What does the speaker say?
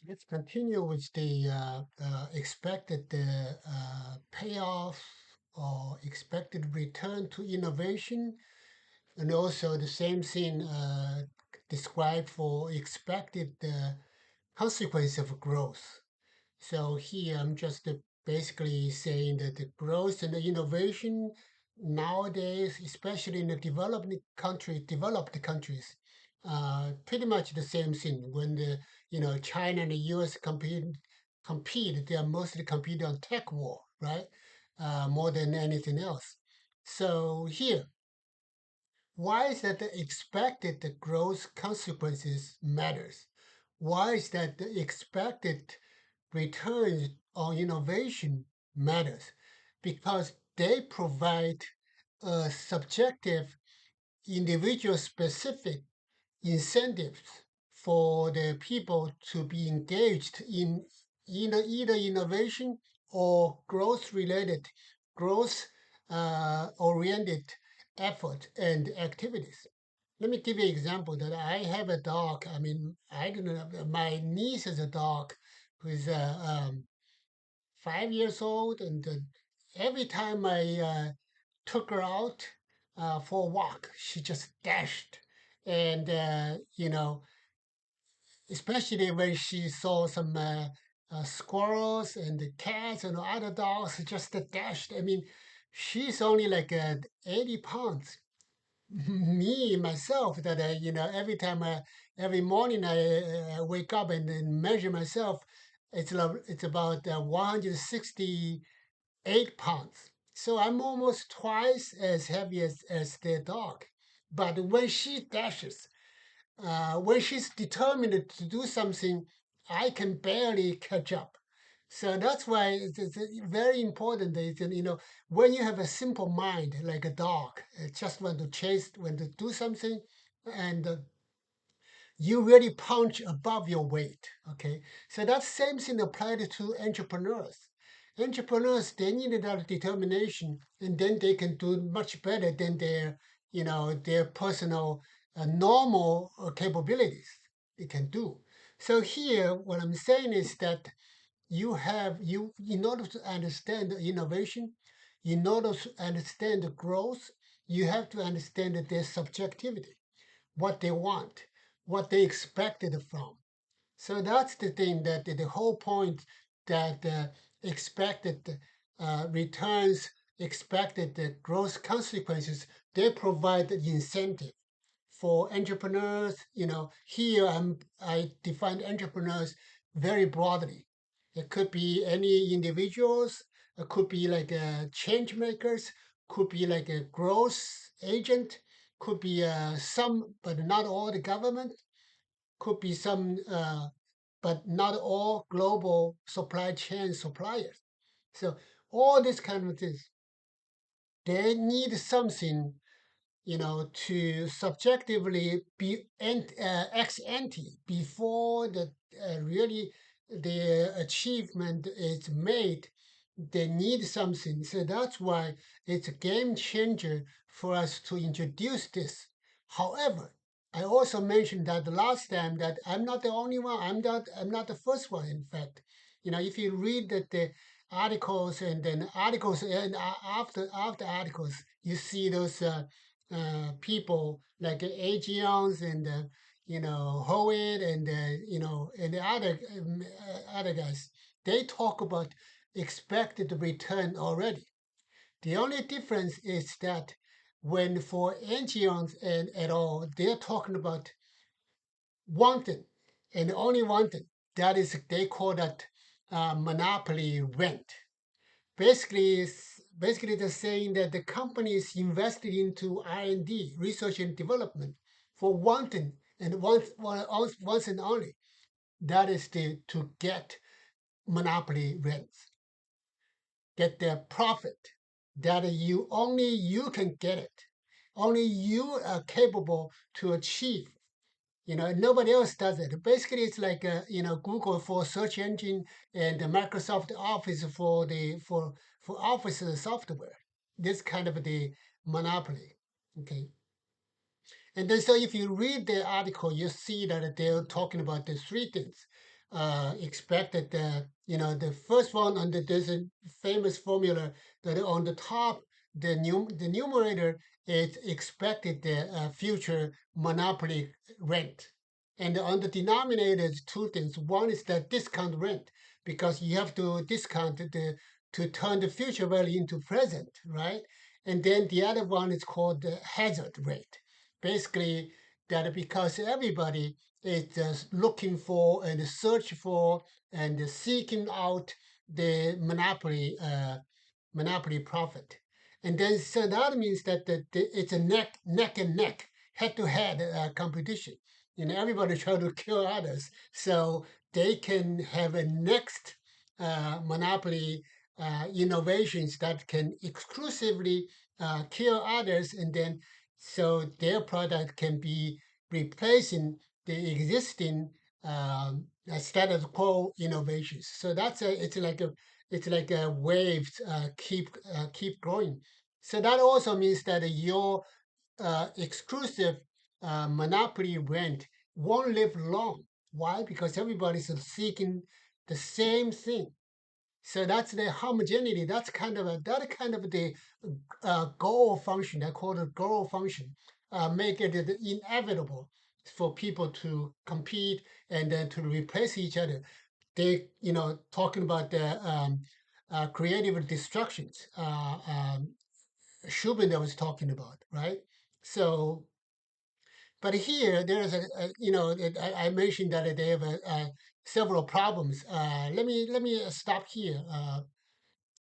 Let's continue with the expected payoff or expected return to innovation, and also the same thing described for expected consequence of growth. So here I'm just basically saying that the growth and the innovation nowadays, especially in the developed countries, pretty much the same thing. When the China and the U.S. compete, they are mostly compete on tech war, right? More than anything else. So here, why is that the expected growth consequences matters? Why is that the expected returns on innovation matters? Because they provide a subjective, individual specific incentives for the people to be engaged in either innovation or growth oriented effort and activities. Let me give you an example that I have a dog. I mean, I don't know, my niece has a dog who is 5 years old, and every time I took her out for a walk, she just dashed. And, especially when she saw some squirrels and the cats and other dogs, just dashed. I mean, she's only like 80 pounds. Me, myself, that every morning I wake up and then measure myself, it's about 168 pounds. So I'm almost twice as heavy as their dog. But when she dashes, when she's determined to do something, I can barely catch up. So that's why it's very important that when you have a simple mind like a dog, just want to chase, want to do something, and you really punch above your weight. Okay, so that same thing applied to entrepreneurs. Entrepreneurs, they need that determination, and then they can do much better than their personal normal capabilities. They can do. So here, what I'm saying is that in order to understand the innovation, in order to understand the growth, you have to understand that there's subjectivity, what they want, what they expected from. So that's the thing, that the whole point, that expected returns, expected growth consequences, they provide the incentive for entrepreneurs. Here I define entrepreneurs very broadly. It could be any individuals, it could be like change makers, could be like a growth agent, could be some, but not all the government, could be some, but not all global supply chain suppliers. So all these kind of things, they need something, to subjectively be ex ante before really the achievement is made. They need something. So that's why it's a game changer for us to introduce this. However, I also mentioned that the last time that I'm not the only one. I'm not the first one. In fact, if you read the articles and then articles and after articles, you see those people like Aghions and Howitt and and the other guys. They talk about expected return already. The only difference is that when for Aghions and at all, they're talking about wanted and only wanted. That is, they call that monopoly rent. Basically they're saying that the company is invested into R&D, research and development, for one thing and once and only. That is to get monopoly rents, get their profit. That only you can get it. Only you are capable to achieve. Nobody else does it. Basically, it's like Google for search engine and the Microsoft Office for Office software. This kind of the monopoly. Okay, and then so if you read the article, you see that they're talking about the three things. expected that the first one under there's a famous formula that on the top the numerator is expected the future monopoly rent, and on the denominator is two things. One is the discount rent because you have to discount the to turn the future value into present, right? And then the other one is called the hazard rate. Basically, that because everybody is just looking for and search for and seeking out the monopoly profit. And then so that means that it's a neck and neck, head to head competition. Everybody try to kill others, so they can have a next monopoly innovations that can exclusively kill others, and then so their product can be replacing the existing status quo innovations. So it's like a waves keep growing. So that also means that your exclusive monopoly rent won't live long. Why? Because everybody's seeking the same thing. So that's the homogeneity. That kind of the goal function. I call it goal function. Make it inevitable for people to compete and then to replace each other. They, talking about the creative destructions. Schumpeter was talking about, right? So, but here there's I mentioned that they have several problems. Let me stop here.